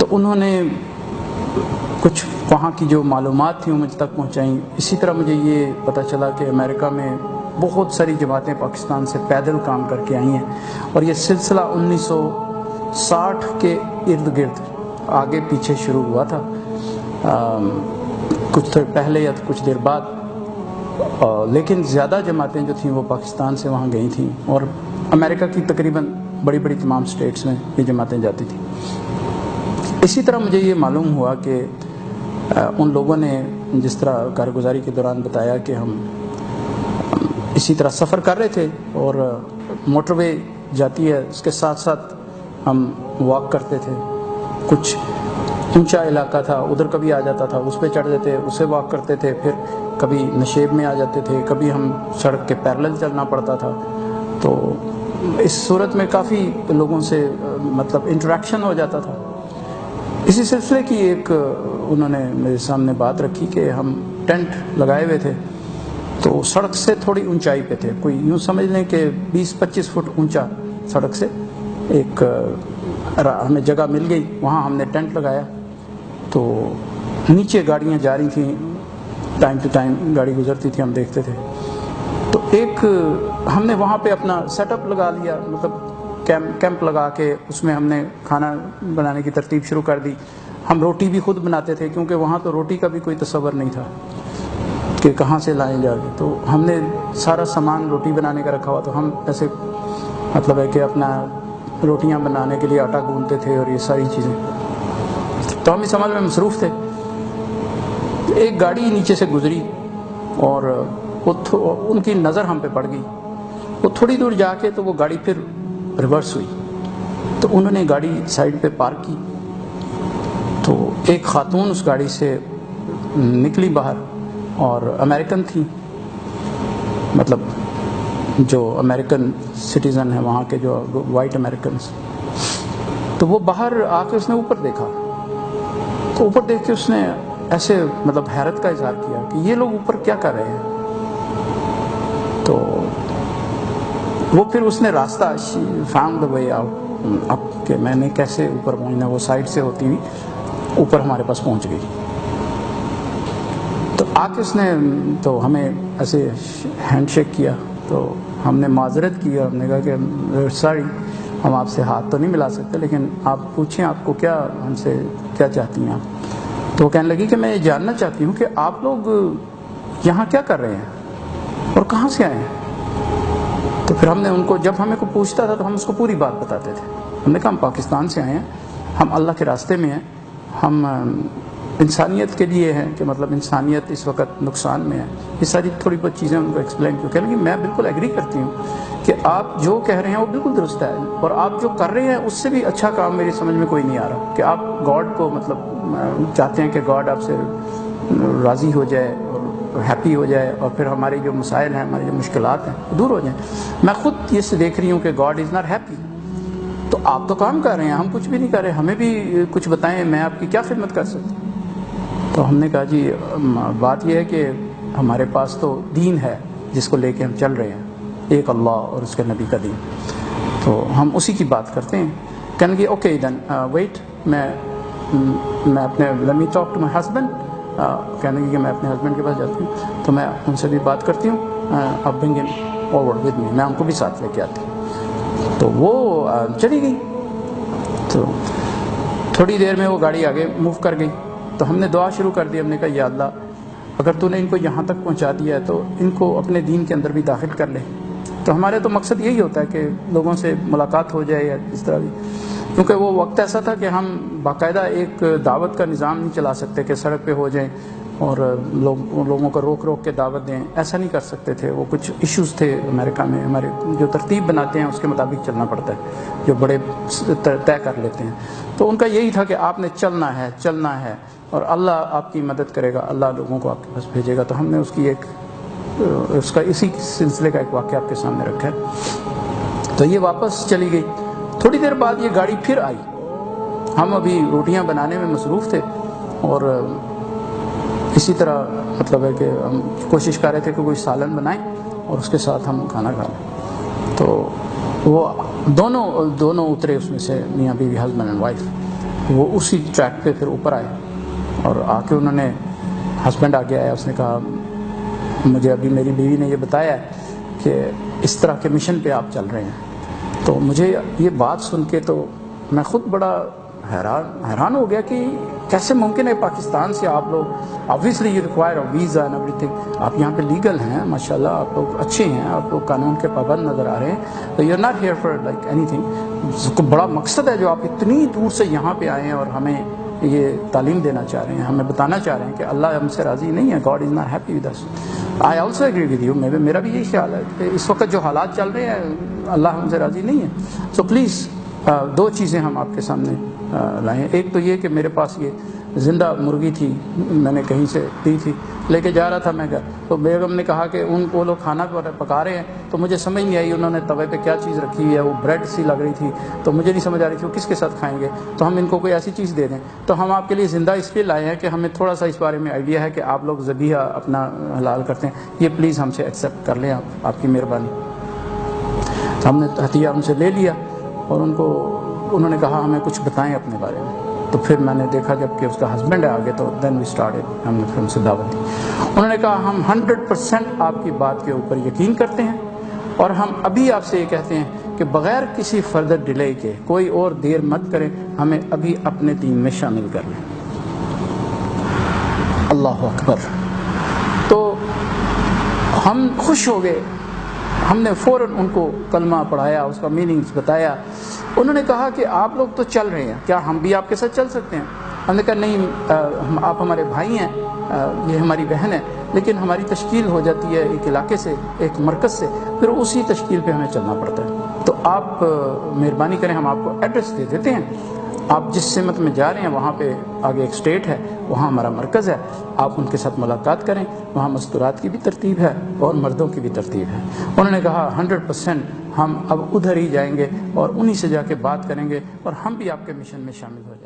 تو انہوں نے کچھ وہاں کی جو معلومات تھیں وہ مجھ تک پہنچائیں. اسی طرح مجھے یہ پتہ چلا کہ امریکہ میں بہت ساری جماعتیں پاکستان سے پیدل کام کر کے آئی ہیں، اور یہ سلسلہ 1960 کے ارد گرد آگے پیچھے شروع ہوا تھا، کچھ دیر پہلے یا کچھ دیر بعد، لیکن زیادہ جماعتیں جو تھیں وہ پاکستان سے وہاں گئی تھیں، اور امریکہ کی تقریباً بڑی بڑی تمام سٹیٹس میں یہ جماعتیں جاتی تھیں. اسی طرح مجھے یہ معلوم ہوا کہ ان لوگوں نے جس طرح کارگزاری کے دوران بتایا کہ ہم اسی طرح سفر کر رہے تھے اور موٹر وے جاتی ہے، اس کے ساتھ ساتھ ہم واک کرتے تھے. کچھ اونچا علاقہ تھا، ادھر کبھی آ جاتا تھا، اس پہ چڑھ جاتے، اسے واک کرتے تھے، پھر کبھی نشیب میں آ جاتے تھے، کبھی ہم سڑک کے پیرلل چلنا پڑتا تھا. تو اس صورت میں کافی لوگوں سے مطلب انٹریکشن ہو جاتا تھا. اسی سلسلے کی ایک انہوں نے میرے سامنے بات رکھی کہ ہم ٹینٹ لگائے ہوئے تھے، تو سڑک سے تھوڑی اونچائی پہ تھے، کوئی یوں سمجھ لیں کہ 20-25 فٹ اونچا سڑک سے. ایک ہمیں جگہ مل گئی، وہاں ہم نے ٹینٹ لگایا. تو نیچے گاڑیاں جا رہی تھیں، ٹائم ٹو ٹائم گاڑی گزرتی تھی، ہم دیکھتے تھے. تو ایک ہم نے وہاں پہ اپنا سیٹ اپ لگا لیا، مطلب کیمپ لگا کے اس میں ہم نے کھانا بنانے کی ترتیب شروع کر دی. ہم روٹی بھی خود بناتے تھے، کیونکہ وہاں تو روٹی کا بھی کوئی تصور نہیں تھا کہ کہاں سے لائیں جا کے. تو ہم نے سارا سامان روٹی بنانے کا رکھا ہوا، تو ہم ایسے مطلب ہے کہ اپنا روٹیاں بنانے کے لیے آٹا گوندتے تھے اور یہ ساری چیزیں. تو ہم اس عمل میں مصروف تھے. ایک گاڑی نیچے سے گزری اور ان کی نظر ہم پہ پڑ گئی. وہ تھوڑی دور جا کے تو وہ گاڑی پھر ریورس ہوئی، تو انہوں نے گاڑی سائڈ پہ پارک کی. تو ایک خاتون اس گاڑی سے نکلی باہر، اور امریکن تھی، مطلب جو امریکن سٹیزن ہیں وہاں کے، جو وائٹ امریکنس. تو وہ باہر آ کے اس نے اوپر دیکھا، تو اوپر دیکھ کے اس نے ایسے مطلب حیرت کا اظہار کیا کہ یہ لوگ اوپر کیا کر رہے ہیں. تو وہ پھر اس نے راستہ فاؤنڈ دا وے آؤٹ اب کہ میں نے کیسے اوپر پہنچنا. وہ سائڈ سے ہوتی ہوئی اوپر ہمارے پاس پہنچ گئی. تو آ کے اس نے تو ہمیں ایسے ہینڈ شیک کیا. تو ہم نے معذرت کی، ہم نے کہا کہ سوری، ہم آپ سے ہاتھ تو نہیں ملا سکتے، لیکن آپ پوچھیں آپ کو کیا، ہم سے کیا چاہتی ہیں آپ. تو وہ کہنے لگی کہ میں یہ جاننا چاہتی ہوں کہ آپ لوگ یہاں کیا کر رہے ہیں اور کہاں سے آئے ہیں. تو پھر ہم نے ان کو، جب ہمیں کو پوچھتا تھا تو ہم اس کو پوری بات بتاتے تھے. ہم نے کہا ہم پاکستان سے آئے ہیں، ہم اللہ کے راستے میں ہیں، ہم انسانیت کے لیے ہیں، کہ مطلب انسانیت اس وقت نقصان میں ہے. یہ ساری تھوڑی بہت چیزیں ان کو ایکسپلین کی. کہنے لگی میں بالکل ایگری کرتی ہوں کہ آپ جو کہہ رہے ہیں وہ بالکل درست ہے، اور آپ جو کر رہے ہیں اس سے بھی اچھا کام میری سمجھ میں کوئی نہیں آ رہا، کہ آپ گاڈ کو مطلب چاہتے ہیں کہ گاڈ آپ سے راضی ہو جائے اور ہیپی ہو جائے، اور پھر ہمارے جو مسائل ہیں، ہماری جو مشکلات ہیں دور ہو جائیں. میں خود یہ سے دیکھ رہی ہوں کہ گاڈ از ناٹ ہیپی. تو آپ تو کام کر رہے ہیں، ہم کچھ بھی نہیں کر رہے، ہمیں بھی کچھ بتائیں، میں آپ کی کیا خدمت کر سکتی ہوں. تو ہم نے کہا جی بات یہ ہے کہ ہمارے پاس تو دین ہے جس کو لے کے ہم چل رہے ہیں، ایک اللہ اور اس کے نبی کا دین، تو ہم اسی کی بات کرتے ہیں. کہنے لگے اوکے دین ویٹ، میں اپنے let me talk to my husband. کہنے لگے کہ میں اپنے ہسبینڈ کے پاس جاتی ہوں، تو میں ان سے بھی بات کرتی ہوں، اب برنگ ہم فارورڈ ود می، میں ان کو بھی ساتھ لے کے آتی ہوں. تو وہ چلی گئی. تو تھوڑی دیر میں وہ گاڑی آگے موو کر گئی. تو ہم نے دعا شروع کر دی. ہم نے کہا یا اللہ، اگر تو نے ان کو یہاں تک پہنچا دیا ہے تو ان کو اپنے دین کے اندر بھی داخل کر لے. تو ہمارے تو مقصد یہی ہوتا ہے کہ لوگوں سے ملاقات ہو جائے یا اس طرح بھی، کیونکہ وہ وقت ایسا تھا کہ ہم باقاعدہ ایک دعوت کا نظام نہیں چلا سکتے کہ سڑک پہ ہو جائیں اور لوگوں کو روک روک کے دعوت دیں، ایسا نہیں کر سکتے تھے. وہ کچھ ایشوز تھے امریکہ میں، ہمارے جو ترتیب بناتے ہیں اس کے مطابق چلنا پڑتا ہے، جو بڑے طے کر لیتے ہیں. تو ان کا یہی تھا کہ آپ نے چلنا ہے اور اللہ آپ کی مدد کرے گا، اللہ لوگوں کو آپ کے پاس بھیجے گا. تو ہم نے اسی سلسلے کا ایک واقعہ آپ کے سامنے رکھا ہے. تو یہ واپس چلی گئی. تھوڑی دیر بعد یہ گاڑی پھر آئی. ہم ابھی روٹیاں بنانے میں مصروف تھے اور اسی طرح مطلب ہے کہ ہم کوشش کر رہے تھے کہ کوئی سالن بنائیں اور اس کے ساتھ ہم کھانا کھا لیں. تو وہ دونوں اترے اس میں سے، میاں بیوی، ہسبینڈ اینڈ وائف. وہ اسی ٹریک پہ پھر اوپر آئے اور آ کے انہوں نے ہسبینڈ آگے آیا, اس نے کہا مجھے ابھی میری بیوی نے یہ بتایا ہے کہ اس طرح کے مشن پہ آپ چل رہے ہیں. تو مجھے یہ بات سن کے تو میں خود بڑا حیران ہو گیا کہ کیسے ممکن ہے پاکستان سے آپ لوگ obviously you require visa and every thing, آپ یہاں پہ لیگل ہیں ماشاءاللہ, آپ لوگ اچھے ہیں, آپ لوگ قانون کے پابند نظر آ رہے ہیں, تو you are not here for like anything. بڑا مقصد ہے جو آپ اتنی دور سے یہاں پہ آئے ہیں اور ہمیں یہ تعلیم دینا چاہ رہے ہیں, ہمیں بتانا چاہ رہے ہیں کہ اللہ ہم سے راضی نہیں ہے, God is not happy with us. I also agree with you, میرا بھی یہی خیال ہے کہ اس وقت جو حالات چل رہے ہیں اللہ ہم سے راضی نہیں ہے. سو پلیز دو چیزیں ہم آپ کے سامنے لائے ہیں. ایک تو یہ کہ میرے پاس یہ زندہ مرغی تھی, میں نے کہیں سے دی تھی, لے کے جا رہا تھا میں گھر, تو بیگم نے کہا کہ وہ لوگ کھانا پکا رہے ہیں, تو مجھے سمجھ نہیں آئی انہوں نے توے پہ کیا چیز رکھی ہے, وہ بریڈ سی لگ رہی تھی, تو مجھے نہیں سمجھ آ رہی تھی وہ کس کے ساتھ کھائیں گے, تو ہم ان کو کوئی ایسی چیز دے دیں. تو ہم آپ کے لیے زندہ اس لیے لائے ہیں کہ ہمیں تھوڑا سا اس بارے میں آئیڈیا ہے کہ آپ لوگ ذبیحہ اپنا حلال کرتے ہیں, یہ پلیز ہم سے ایکسیپٹ کر لیں, آپ کی مہربانی. تو ہم نے ہتھیار ان سے لے لیا اور انہوں نے کہا ہمیں کچھ بتائیں اپنے بارے میں. تو پھر میں نے دیکھا جب کہ اس کا ہسبینڈ ہے آگے, تو دین وی اسٹارٹڈ, ہم نے پھر ان سے دعوت دی. انہوں نے کہا ہم 100% آپ کی بات کے اوپر یقین کرتے ہیں, اور ہم ابھی آپ سے یہ کہتے ہیں کہ بغیر کسی فردر ڈیلے کے کوئی اور دیر مت کریں, ہمیں ابھی اپنے دین میں شامل کر لیں. اللہ اکبر. تو ہم خوش ہو گئے, ہم نے فوراً ان کو کلمہ پڑھایا, اس کا میننگز بتایا. انہوں نے کہا کہ آپ لوگ تو چل رہے ہیں, کیا ہم بھی آپ کے ساتھ چل سکتے ہیں؟ ہم نے کہا نہیں, آپ ہمارے بھائی ہیں, یہ ہماری بہن ہے, لیکن ہماری تشکیل ہو جاتی ہے ایک علاقے سے, ایک مرکز سے, پھر اسی تشکیل پہ ہمیں چلنا پڑتا ہے. تو آپ مہربانی کریں, ہم آپ کو ایڈریس دے دیتے ہیں, آپ جس سمت میں جا رہے ہیں وہاں پہ آگے ایک اسٹیٹ ہے, وہاں ہمارا مرکز ہے, آپ ان کے ساتھ ملاقات کریں, وہاں مستورات کی بھی ترتیب ہے اور مردوں کی بھی ترتیب ہے. انہوں نے کہا 100% ہم اب ادھر ہی جائیں گے اور انہی سے جا کے بات کریں گے, اور ہم بھی آپ کے مشن میں شامل ہو جائیں گے.